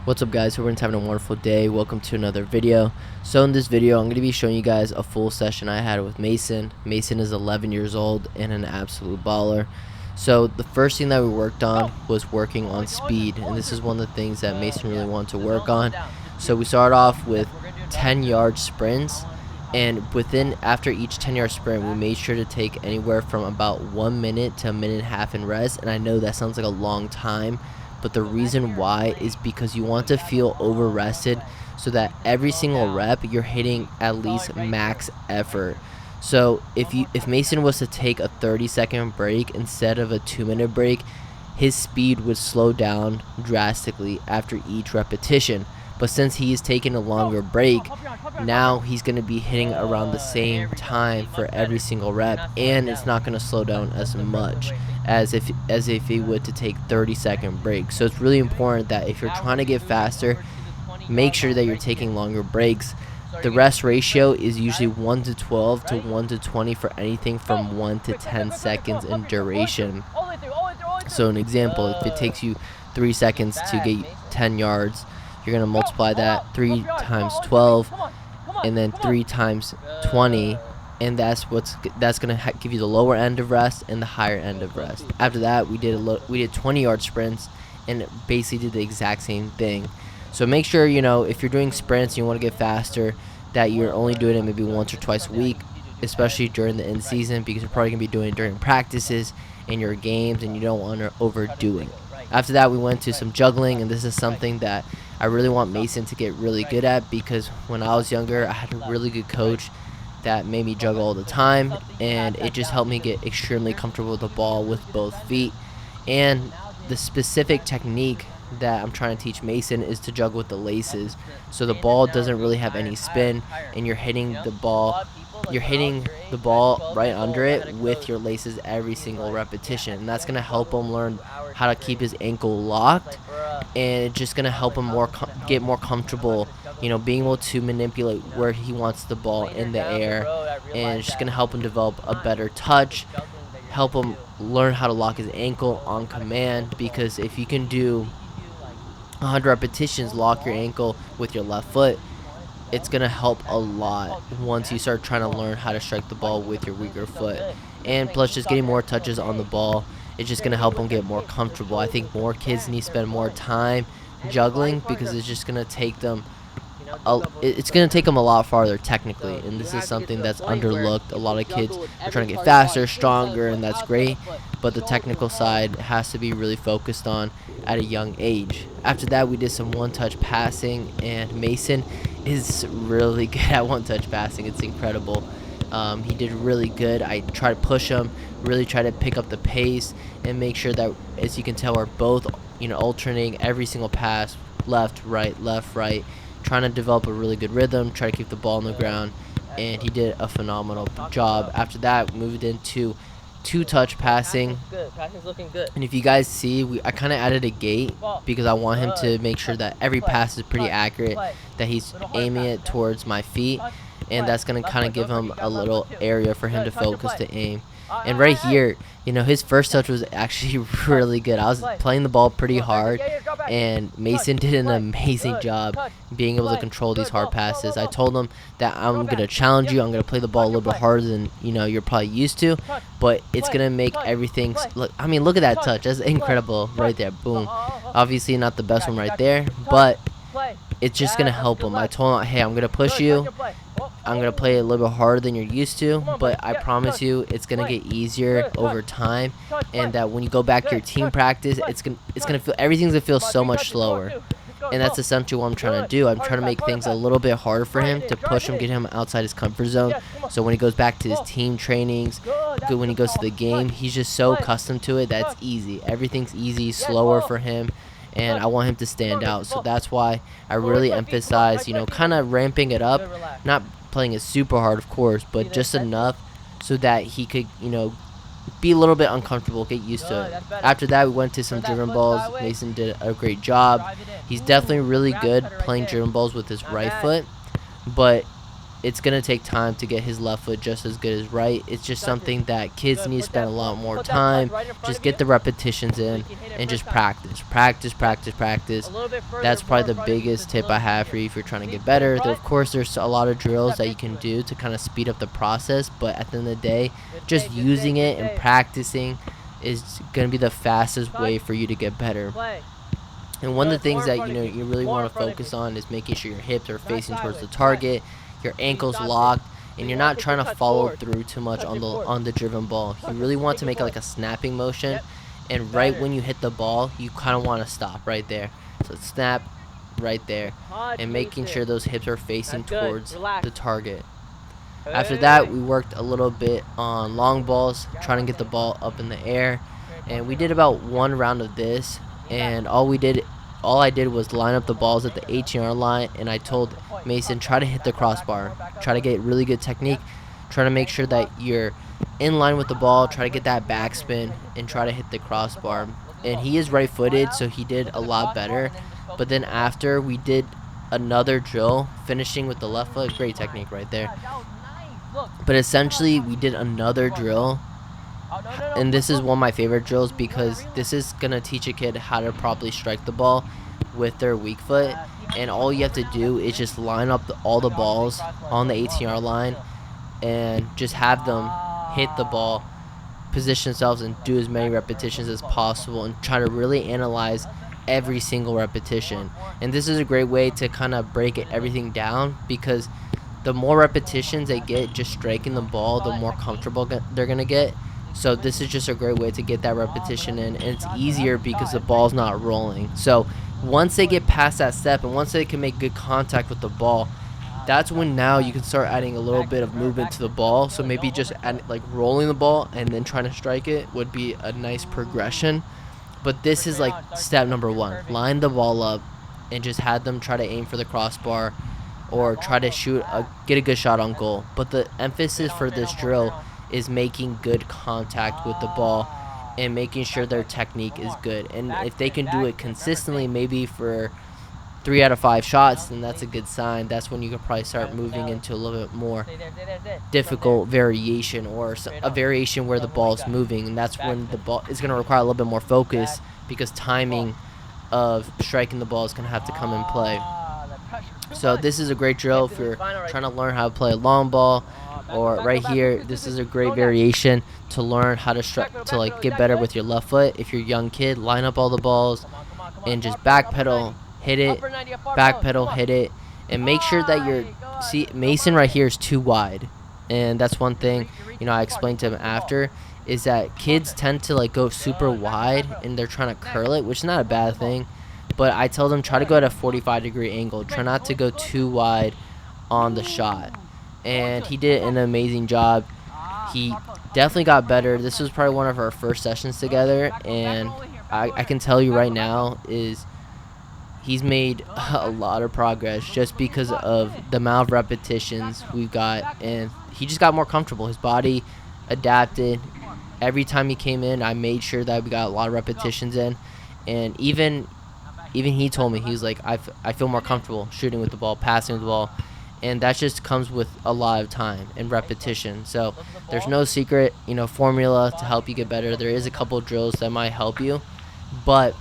What's up, guys? Hope everyone's having a wonderful day. Welcome to another video. So in this video I'm going to be showing you guys a full session I had with Mason. Mason is 11 years old and an absolute baller. So the first thing that we worked on was working on speed, and this is one of the things that Mason really wanted to work on. So we started off with 10-yard sprints, and after each 10-yard sprint we made sure to take anywhere from about 1 minute to a minute and a half in rest. And I know that sounds like a long time, but the reason why is because you want to feel over rested so that every single rep you're hitting at least max effort. So if Mason was to take a 30-second break instead of a 2-minute break, his speed would slow down drastically after each repetition. But since he's taking a longer break, now he's going to be hitting around the same time for every single rep, and it's not going to slow down as much as if he would to take 30-second breaks. So it's really important that if you're trying to get faster, make sure that you're taking longer breaks. The rest ratio is usually 1 to 12 to 1 to 20 for anything from 1 to 10 seconds in duration. So an example, if it takes you 3 seconds to get 10 yards, you're going to multiply that 3 times 12 and then 3 times 20, and that's going to give you the lower end of rest and the higher end of rest. After that, we did 20-yard sprints and basically did the exact same thing. So make sure, if you're doing sprints and you want to get faster, that you're only doing it maybe once or twice a week, especially during the end season, because you're probably going to be doing it during practices and your games, and you don't want to overdo it. After that, we went to some juggling, and this is something that I really want Mason to get really good at, because when I was younger, I had a really good coach that made me juggle all the time, and it just helped me get extremely comfortable with the ball with both feet. And the specific technique that I'm trying to teach Mason is to juggle with the laces, so the ball doesn't really have any spin, and you're hitting the ball right under it with your laces every single repetition, and that's going to help him learn how to keep his ankle locked, and it's just going to help him get more comfortable, being able to manipulate where he wants the ball in the air, and it's just going to help him develop a better touch, help him learn how to lock his ankle on command, because if you can do 100 repetitions, lock your ankle with your left foot, it's going to help a lot once you start trying to learn how to strike the ball with your weaker foot. And plus, just getting more touches on the ball, it's just going to help them get more comfortable. I think more kids need to spend more time juggling, because it's just going to take them a lot farther technically, and this is something that's underlooked. A lot of kids are trying to get faster, stronger, and that's great, but the technical side has to be really focused on at a young age. After that, we did some one-touch passing, and Mason is really good at one-touch passing. It's incredible. He did really good. I try to push him, really try to pick up the pace, and make sure that, as you can tell, we're both alternating every single pass, left, right, trying to develop a really good rhythm, try to keep the ball on the ground, and he did a phenomenal job. After that, we moved into two-touch passing. Passing's looking good. And if you guys see, I kind of added a gate because I want him to make sure that every pass is pretty accurate, that he's aiming it towards my feet, and that's going to kind of give him a little area for him to focus to aim. And right here, his first touch was actually really good. I was playing the ball pretty hard, and Mason did an amazing job being able to control these hard passes. I told him that I'm going to challenge you. I'm going to play the ball a little bit harder than you're probably used to, but it's going to make everything look. I mean, look at that touch. That's incredible right there. Boom. Obviously not the best one right there, but it's just going to help him. I told him, hey, I'm going to push you. I'm going to play a little bit harder than you're used to, but I promise you it's going to get easier over time, and that when you go back to your team practice, it's going to feel, everything's going to feel so much slower. And that's essentially what I'm trying to do. I'm trying to make things a little bit harder for him, to push him, get him outside his comfort zone, so when he goes back to his team trainings, when he goes to the game, he's just so accustomed to it that it's easy. Everything's easy, slower for him, and I want him to stand out. So that's why I really emphasize, kind of ramping it up, not playing it super hard, of course, but just enough so that he could, be a little bit uncomfortable, get used to it. After that, we went to some driven balls. Mason did a great job. He's definitely really good playing driven balls with his right foot, but it's going to take time to get his left foot just as good as right. It's just something that kids need to spend a lot more time. Just get the repetitions in and just practice. That's probably the biggest tip I have for you if you're trying to get better. Of course, there's a lot of drills that you can do to kind of speed up the process, but at the end of the day, just using it and practicing is going to be the fastest way for you to get better. And one of the things that you really want to focus on is making sure your hips are facing towards the target, your ankles locked, and you're not trying to follow through too much on the driven ball. You really want to make it like a snapping motion, and right when you hit the ball, you kind of want to stop right there. So snap right there, and making sure those hips are facing towards the target. After that, we worked a little bit on long balls, trying to get the ball up in the air, and we did about one round of this, and all I did was line up the balls at the 18-yard line, and I told Mason, try to hit the crossbar, try to get really good technique, try to make sure that you're in line with the ball, try to get that backspin, and try to hit the crossbar. And he is right-footed, so he did a lot better. But then after, we did another drill, finishing with the left foot. Great technique right there. But essentially, we did another drill, and this is one of my favorite drills because this is going to teach a kid how to properly strike the ball with their weak foot. And all you have to do is just line up all the balls on the 18-yard line and just have them hit the ball, position themselves, and do as many repetitions as possible, and try to really analyze every single repetition. And this is a great way to kind of break everything down, because the more repetitions they get just striking the ball, the more comfortable they're going to get. So this is just a great way to get that repetition in, and it's easier because the ball's not rolling. So once they get past that step, and once they can make good contact with the ball, that's when now you can start adding a little bit of movement to the ball. So maybe just like rolling the ball and then trying to strike it would be a nice progression. But this is like step number one. Line the ball up and just have them try to aim for the crossbar or try to get a good shot on goal. But the emphasis for this drill is making good contact with the ball and making sure their technique is good. And if they can do it consistently, maybe for 3 out of 5 shots, then that's a good sign. That's when you can probably start moving into a little bit more difficult variation, or a variation where the ball is moving, and that's when the ball is going to require a little bit more focus, because timing of striking the ball is going to have to come in play. So this is a great drill if you're trying to learn how to play a long ball, or right here, this is a great variation to learn how to like get better with your left foot. If you're a young kid, line up all the balls and just backpedal, hit it, backpedal, hit it, and make sure that see, Mason right here is too wide. And that's one thing, I explained to him after, is that kids tend to like go super wide and they're trying to curl it, which is not a bad thing. But I tell them, try to go at a 45-degree angle. Try not to go too wide on the shot. And he did an amazing job. He definitely got better. This was probably one of our first sessions together, and I can tell you right now is he's made a lot of progress just because of the amount of repetitions we've got, and he just got more comfortable. His body adapted. Every time he came in, I made sure that we got a lot of repetitions in, and even he told me, he was like, I feel more comfortable shooting with the ball, passing with the ball. And that just comes with a lot of time and repetition. So there's no secret, formula to help you get better. There is a couple of drills that might help you, but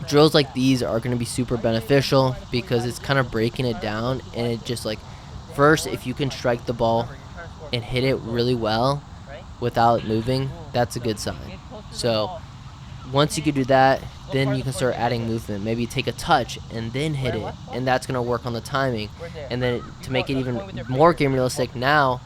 drills like these are going to be super beneficial because it's kind of breaking it down. And it just like, first, if you can strike the ball and hit it really well without moving, that's a good sign. So once you can do that, then you can start adding movement. Maybe take a touch and then hit it, and that's going to work on the timing. And then to make it even more game realistic, now,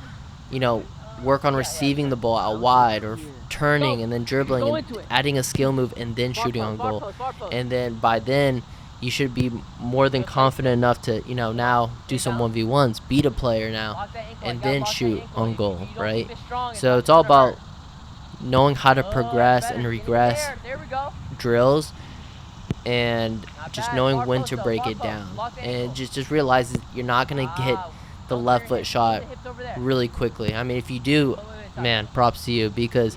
work on receiving the ball out wide, or turning and then dribbling and adding a skill move and then shooting on goal. And then by then, you should be more than confident enough to, now do some 1v1s, beat a player now, and then shoot on goal, right? So it's all about knowing how to progress and regress drills, and just knowing when to break it down, and just realize that you're not going to get the left foot shot really quickly. I mean, if you do, man, props to you, because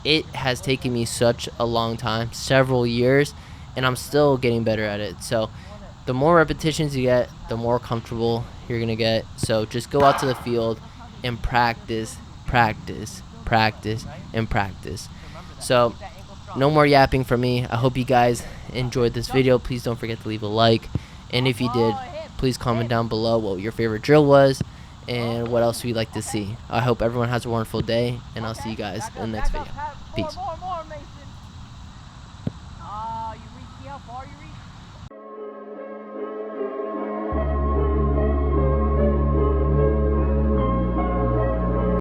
it has taken me such a long time, several years, and I'm still getting better at it. So the more repetitions you get, the more comfortable you're gonna get. So just go out to the field and practice, practice, practice, and practice. So no more yapping from me. I hope you guys enjoyed this video. Please don't forget to leave a like, and if you did, please comment down below what your favorite drill was and what else you'd like to see. I hope everyone has a wonderful day, and I'll see you guys in the next video. Peace. More, Mason. You reach, see how far you reach?